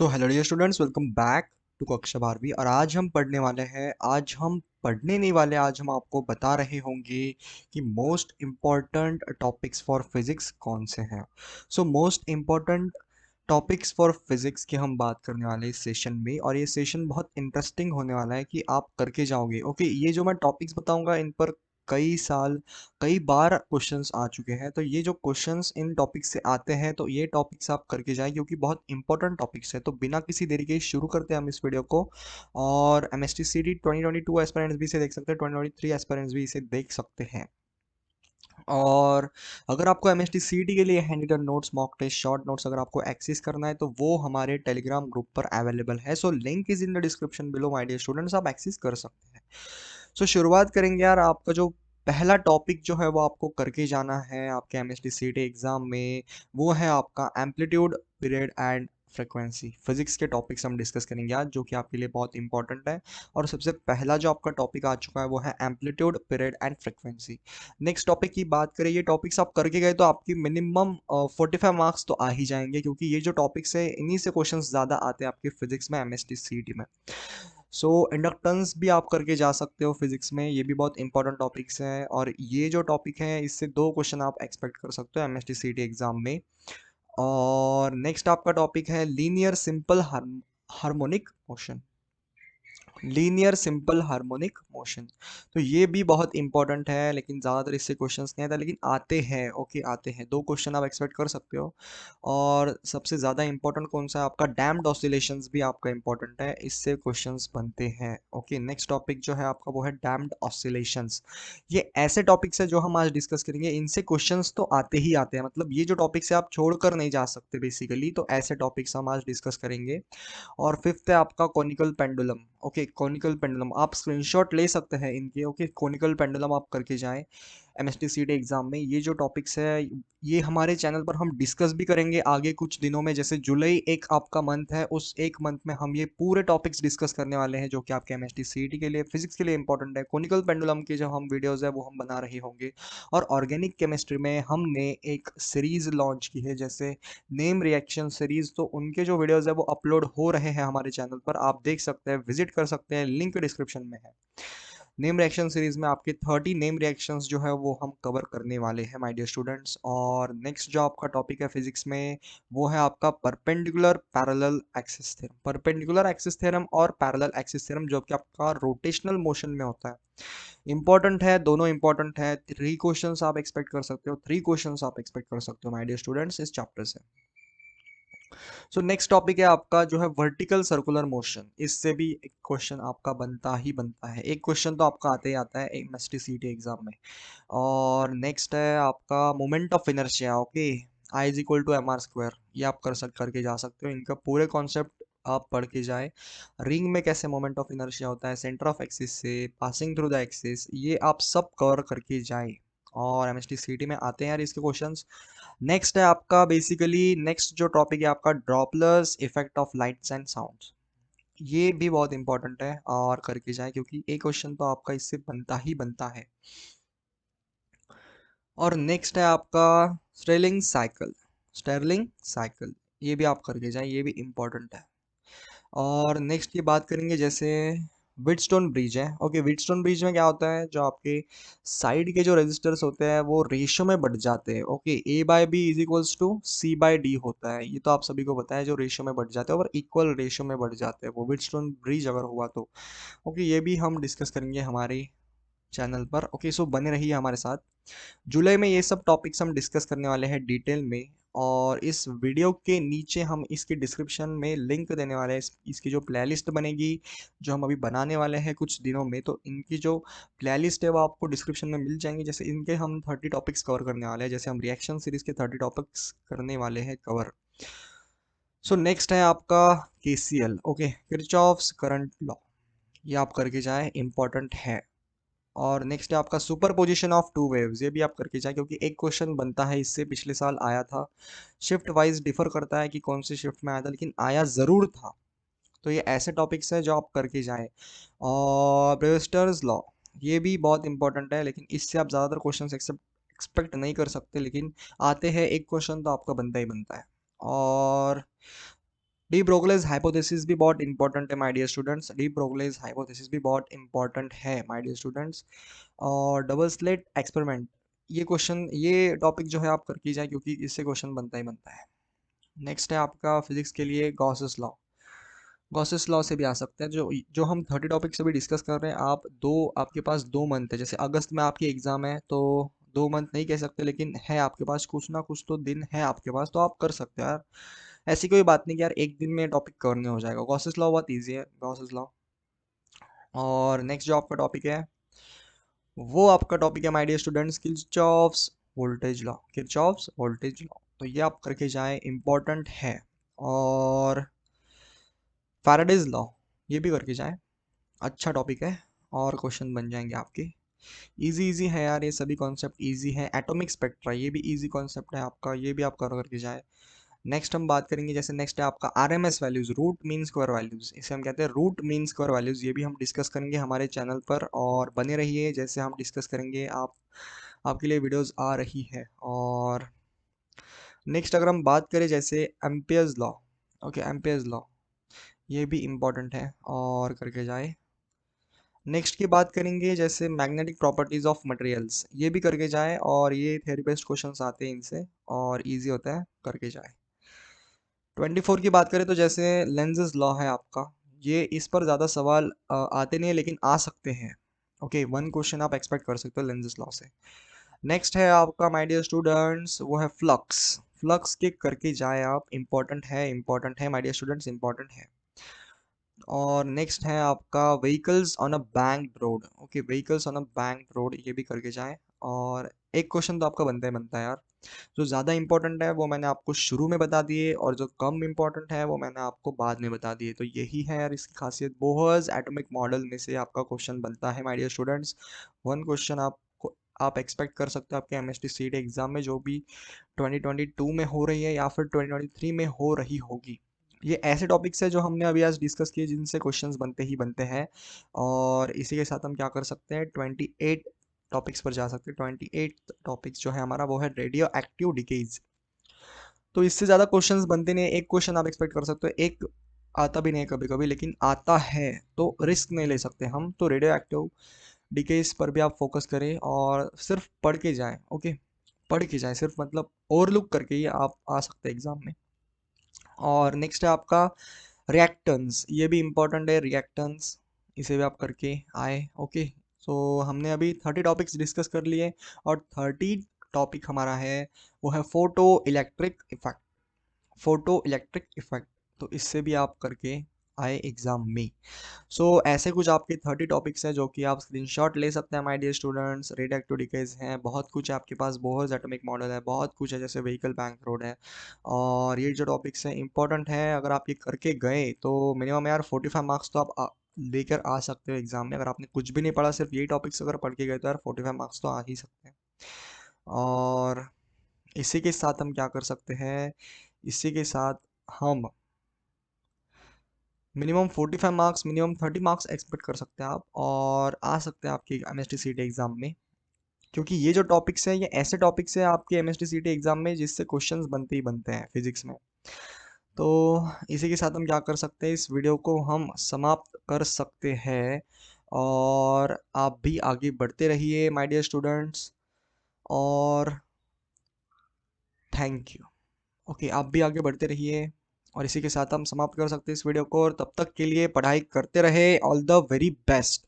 So hello dear students, welcome back to कक्षा 12वीं। और आज हम पढ़ने नहीं वाले, आज हम आपको बता रहे होंगे कि most important topics for physics कौन से हैं। So most important topics for physics की हम बात करने वाले हैं इस सेशन में, और ये सेशन बहुत इंटरेस्टिंग होने वाला है कि आप करके जाओगे। ओके, ये जो मैं टॉपिक्स बताऊंगा इन पर कई बार क्वेश्चंस आ चुके हैं, तो ये जो क्वेश्चंस इन टॉपिक्स से आते हैं तो ये टॉपिक्स आप करके जाएं क्योंकि बहुत इंपॉर्टेंट टॉपिक्स है। तो बिना किसी देरी के शुरू करते हैं हम इस वीडियो को। और M S T C T 2022 aspirants भी इसे देख सकते हैं, 2023 एस्पिरेंट्स भी इसे देख सकते हैं। और अगर आपको M S T C T के लिए handwritten notes, mock test, short notes अगर आपको एक्सेस करना है तो वो हमारे टेलीग्राम ग्रुप पर अवेलेबल है। So link is in the description below my dear students, आप एक्सेस कर सकते हैं। सो शुरुआत करेंगे यार। आपका जो पहला टॉपिक जो है वो आपको करके जाना है आपके M S T C T exam में, वो है आपका amplitude, period and frequency. Physics के टॉपिक्स हम डिस्कस करेंगे आज, जो कि आपके लिए बहुत इंपॉर्टेंट है। और सबसे पहला जो आपका टॉपिक आ चुका है वो है amplitude, period and frequency. Next topic की बात करें, ये टॉपिक्स आप करके गए तो आपकी मिनिमम 45 मार्क्स तो आ ही जाएंगे, क्योंकि ये जो टॉपिक्स है इन्हीं से क्वेश्चंस ज़्यादा आते हैं आपके फिजिक्स में M S T C T में। सो इंडक्टेंस भी आप करके जा सकते हो फिजिक्स में, ये भी बहुत इंपॉर्टेंट टॉपिक्स हैं। और ये जो टॉपिक है इससे दो क्वेश्चन आप एक्सपेक्ट कर सकते हो M S T C T exam में। और नेक्स्ट आपका टॉपिक है linear simple harmonic motion. Linear simple harmonic motion, तो ये भी बहुत इंपॉर्टेंट है, लेकिन ज़्यादातर इससे क्वेश्चंस नहीं आते, लेकिन आते हैं। ओके, आते हैं, दो क्वेश्चन आप एक्सपेक्ट कर सकते हो। और सबसे ज़्यादा इंपॉर्टेंट कौन सा है आपका, डैम्प्ड ऑसिलेशंस भी आपका इंपॉर्टेंट है, इससे क्वेश्चंस बनते हैं। ओके, नेक्स्ट टॉपिक जो है आपका वो है डैम्प्ड ऑसिलेशंस। ये ऐसे टॉपिक्स है जो हम आज डिस्कस करेंगे, इनसे क्वेश्चंस तो आते ही आते हैं, मतलब ये जो टॉपिक्स है आप छोड़कर नहीं जा सकते बेसिकली, तो ऐसे टॉपिक्स हम आज डिस्कस करेंगे। और फिफ्थ है आपका conical pendulum. Okay, conical pendulum आप स्क्रीनशॉट ले सकते हैं इनके। ओके, कॉनिकल पेंडुलम आप करके जाएं एमएसटीसीटी एग्जाम में। ये जो टॉपिक्स है ये हमारे चैनल पर हम डिस्कस भी करेंगे आगे कुछ दिनों में, जैसे जुलाई एक आपका मंथ है, उस एक मंथ में हम ये पूरे टॉपिक्स डिस्कस करने वाले हैं जो कि आपके एमएसटीसीटी के लिए, फिजिक्स के लिए इंपॉर्टेंट है। कॉनिकल पेंडुलम की जो हम वीडियोस है वो हम बना रहे होंगे। और ऑर्गेनिक केमिस्ट्री में हमने एक सीरीज लॉन्च की है, जैसे नेम रिएक्शन सीरीज, तो उनके जो वीडियोस है वो अपलोड हो रहे हैं हमारे चैनल पर, आप देख सकते हैं, विजिट कर सकते हैं, लिंक डिस्क्रिप्शन में है। नेम रिएक्शन सीरीज में आपके 30 नेम रिएक्शंस जो है वो हम कवर करने वाले हैं माय डियर स्टूडेंट्स। और नेक्स्ट जो आपका टॉपिक है फिजिक्स में वो है आपका perpendicular parallel axis theorem. Perpendicular axis theorem और पैरेलल एक्सिस थ्योरम जो कि आपका रोटेशनल मोशन में होता है, इंपॉर्टेंट है, दोनों इंपॉर्टेंट है। 3 क्वेश्चंस आप एक्सपेक्ट कर सकते हो, 3 क्वेश्चंस आप एक्सपेक्ट कर सकते हो माय डियर स्टूडेंट्स इस चैप्टर से। सो नेक्स्ट टॉपिक है आपका जो है वर्टिकल सर्कुलर मोशन। इससे भी एक क्वेश्चन आपका बनता ही बनता है, एक क्वेश्चन तो आपका आते ही आता है एमएसटीसीटी एग्जाम में। और नेक्स्ट है आपका moment of inertia. Okay, I is equal to M R square, ये आप करके जा सकते हो, इनका पूरे कॉन्सेप्ट आप पढ़ के जाए। रिंग में कैसे मोमेंट ऑफ इनर्शिया होता है सेंटर ऑफ एक्सिस से पासिंग थ्रू द एक्सिस, ये आप सब कवर करके जाए। और एमएसटीसीटी में आते हैं यार इसके क्वेश्चंस। नेक्स्ट है आपका बेसिकली, नेक्स्ट जो टॉपिक है आपका Doppler's effect of lights and sounds. ये भी बहुत इंपॉर्टेंट है और करके जाए, क्योंकि एक क्वेश्चन तो आपका इससे बनता ही बनता है। और नेक्स्ट है आपका स्टेरलिंग साइकिल, ये भी आप करके जाए, ये भी इंपॉर्टेंट है। और नेक्स्ट की बात करेंगे, जैसे विटस्टोन ब्रिज है। ओके, विटस्टोन ब्रिज में क्या होता है, जो आपके साइड के जो रेजिस्टर्स होते हैं वो रेशियो में बढ़ जाते हैं। Okay, A by B is equals to C by D होता है, ये तो आप सभी को पता है, जो रेशियो में बढ़ जाते हैं और इक्वल रेशियो में बढ़ जाते हैं, वो विटस्टोन ब्रिज अगर हुआ तो। ओके, ये भी हम डिस्कस करेंगे हमारे चैनल पर। ओके, सो बने रहिए हमारे साथ। जुलाई में ये सब टॉपिक्स हम डिस्कस करने वाले हैं डिटेल में, और इस वीडियो के नीचे हम इसके डिस्क्रिप्शन में लिंक देने वाले हैं। इसकी जो प्लेलिस्ट बनेगी, जो हम अभी बनाने वाले हैं कुछ दिनों में, तो इनकी जो प्लेलिस्ट है वो आपको डिस्क्रिप्शन में मिल जाएंगी। जैसे इनके हम 30 टॉपिक्स कवर करने वाले हैं, जैसे हम रिएक्शन सीरीज के 30 टॉपिक्स करने वाले हैं कवर। सो नेक्स्ट है आपका KCL. Okay, Kirchhoff's current law, ये आप करके जाए, इंपॉर्टेंट है। और नेक्स्ट है आपका super position of two waves, ये भी आप करके जाए, क्योंकि एक क्वेश्चन बनता है इससे, पिछले साल आया था। शिफ्ट वाइज डिफर करता है कि कौन सी शिफ्ट में आया था, लेकिन आया ज़रूर था। तो ये ऐसे टॉपिक्स हैं जो आप करके जाएं। और ब्रेविस्टर्स लॉ, ये भी बहुत इंपॉर्टेंट है, लेकिन इससे आप ज़्यादातर क्वेश्चन एक्सपेक्ट नहीं कर सकते, लेकिन आते हैं, एक क्वेश्चन तो आपका बनता ही बनता है। और डी ब्रोगलीज हाइपोथेसिस भी बहुत इंपॉर्टेंट है my dear students, de Broglie's hypothesis भी बहुत इंपॉर्टेंट है माय डियर स्टूडेंट्स। और डबल स्लिट एक्सपेरिमेंट, ये क्वेश्चन, ये टॉपिक जो है आप करके जाए क्योंकि इससे क्वेश्चन बनता ही बनता है। नेक्स्ट है आपका फिजिक्स के लिए गॉसेस लॉ, गॉसेस लॉ से भी आ सकते हैं, जो जो हम 30 टॉपिक से भी डिस्कस कर रहे हैं। आप दो, आपके पास 2 मंथ है, जैसे अगस्त में आपकी एग्जाम है तो 2 मंथ नहीं कह सकते, लेकिन है आपके पास कुछ ना कुछ तो दिन है आपके पास, तो आप कर सकते हो यार। ऐसी कोई बात नहीं कि यार एक दिन में टॉपिक करने हो जाएगा, गॉसेस लॉ बहुत ईजी है, गॉसेस लॉ। और नेक्स्ट जो आपका टॉपिक है वो आपका टॉपिक है my dear students Kirchhoff's voltage law, Kirchhoff's voltage law, तो ये आप करके जाएं, इंपॉर्टेंट है। और फैराडेज लॉ, ये भी करके जाएं, अच्छा टॉपिक है और क्वेश्चन बन जाएंगे आपके। इजी इजी है यार, ये सभी कॉन्सेप्ट इजी है। एटॉमिक स्पेक्ट्रा, ये भी इजी कॉन्सेप्ट है आपका, ये भी आप कर करके जाए। नेक्स्ट हम बात करेंगे, जैसे नेक्स्ट है आपका RMS values, root mean square values, इसे हम कहते हैं रूट मीन स्क्वायर वैल्यूज, ये भी हम डिस्कस करेंगे हमारे चैनल पर, और बने रहिए, जैसे हम डिस्कस करेंगे आप, आपके लिए वीडियोस आ रही है। और नेक्स्ट अगर हम बात करें जैसे Ampere's law, okay Ampere's law, ये भी इम्पोर्टेंट है और करके जाए। नेक्स्ट की बात करेंगे जैसे मैग्नेटिक प्रॉपर्टीज ऑफ मटेरियल्स, ये भी करके जाए, और ये थ्योरी बेस्ड क्वेश्चंस आते हैं इनसे और इजी होता है, करके जाए। 24 की बात करें तो जैसे लेंजेस लॉ है आपका, ये इस पर ज़्यादा सवाल आते नहीं है लेकिन आ सकते हैं। ओके, 1 क्वेश्चन आप एक्सपेक्ट कर सकते हो लेंजेस लॉ से। नेक्स्ट है आपका माय डियर स्टूडेंट्स, वो है फ्लक्स, फ्लक्स के करके जाए आप, इंपॉर्टेंट है माय डियर स्टूडेंट्स, इंपॉर्टेंट है। और नेक्स्ट है आपका vehicles on a bank road, okay vehicles on a bank road, ये भी करके जाएं। और एक क्वेश्चन तो आपका बनता है यार, जो ज़्यादा इंपॉर्टेंट है वो मैंने आपको शुरू में बता दिए, और जो कम इंपॉर्टेंट है वो मैंने आपको बाद में बता दिए, तो यही है यार इसकी खासियत। बोहर्स एटॉमिक मॉडल में से आपका क्वेश्चन बनता है माय डियर स्टूडेंट्स। 1 क्वेश्चन आप एक्सपेक्ट कर सकते हो आपके एमएसटी सीट एग्जाम में, जो भी 2022 में हो रही है या फिर 2023 में हो रही होगी। ये ऐसे टॉपिक्स है जो हमने अभी आज डिस्कस किए, जिनसे क्वेश्चंस बनते ही बनते हैं। और इसी के साथ हम क्या कर सकते हैं, 28 टॉपिक्स पर जा सकते हैं। 28 टॉपिक्स जो है हमारा वो है रेडियो एक्टिव डिकेज, तो इससे ज़्यादा क्वेश्चंस बनते नहीं, एक क्वेश्चन आप एक्सपेक्ट कर सकते हो, एक आता भी नहीं कभी कभी, लेकिन आता है तो रिस्क नहीं ले सकते हम, तो रेडियो एक्टिव डिकेज पर भी आप फोकस करें और सिर्फ पढ़ के जाएं, ओके पढ़ के जाएं सिर्फ, मतलब ओवरलुक करके ही आप आ सकते हैं एग्जाम में। और नेक्स्ट है आपका रिएक्टेंस, ये भी इम्पोर्टेंट है रिएक्टेंस, इसे भी आप करके आए, ओके। सो हमने अभी 30 टॉपिक्स डिस्कस कर लिए, और 30 टॉपिक हमारा है वो है photo electric effect, photo electric effect, तो इससे भी आप करके आए एग्जाम में। सो ऐसे कुछ आपके 30 टॉपिक्स हैं जो कि आप स्क्रीनशॉट ले सकते हैं my dear students. Radio active decays हैं, बहुत कुछ है आपके पास, बोहर्स एटॉमिक मॉडल है, बहुत कुछ है, जैसे व्हीकल बैंक रोड है। और ये जो टॉपिक्स हैं इंपॉर्टेंट है, अगर आप ये करके गए तो मिनिमम यार 45 मार्क्स तो आप लेकर आ सकते हो एग्जाम में। अगर आपने कुछ भी नहीं पढ़ा, सिर्फ यही टॉपिक्स अगर पढ़ के गए तो यार 45 मार्क्स तो आ ही सकते हैं। और इसी के साथ हम क्या कर सकते हैं, इसी के साथ हम minimum 45 marks, minimum 30 marks expect कर सकते हैं आप, और आ सकते हैं आपके एमएसटी सीटी एग्जाम में, क्योंकि ये जो टॉपिक्स हैं ये ऐसे टॉपिक्स हैं आपके एमएसटी सीटी एग्जाम में जिससे क्वेश्चंस बनते ही बनते हैं फिजिक्स में। तो इसी के साथ हम क्या कर सकते हैं, इस वीडियो को हम समाप्त कर सकते हैं। और आप भी आगे बढ़ते रहिए माय डियर स्टूडेंट्स, और थैंक यू। ओके, आप भी आगे बढ़ते रहिए, और इसी के साथ हम समाप्त कर सकते हैं इस वीडियो को, और तब तक के लिए पढ़ाई करते रहे, ऑल द वेरी बेस्ट।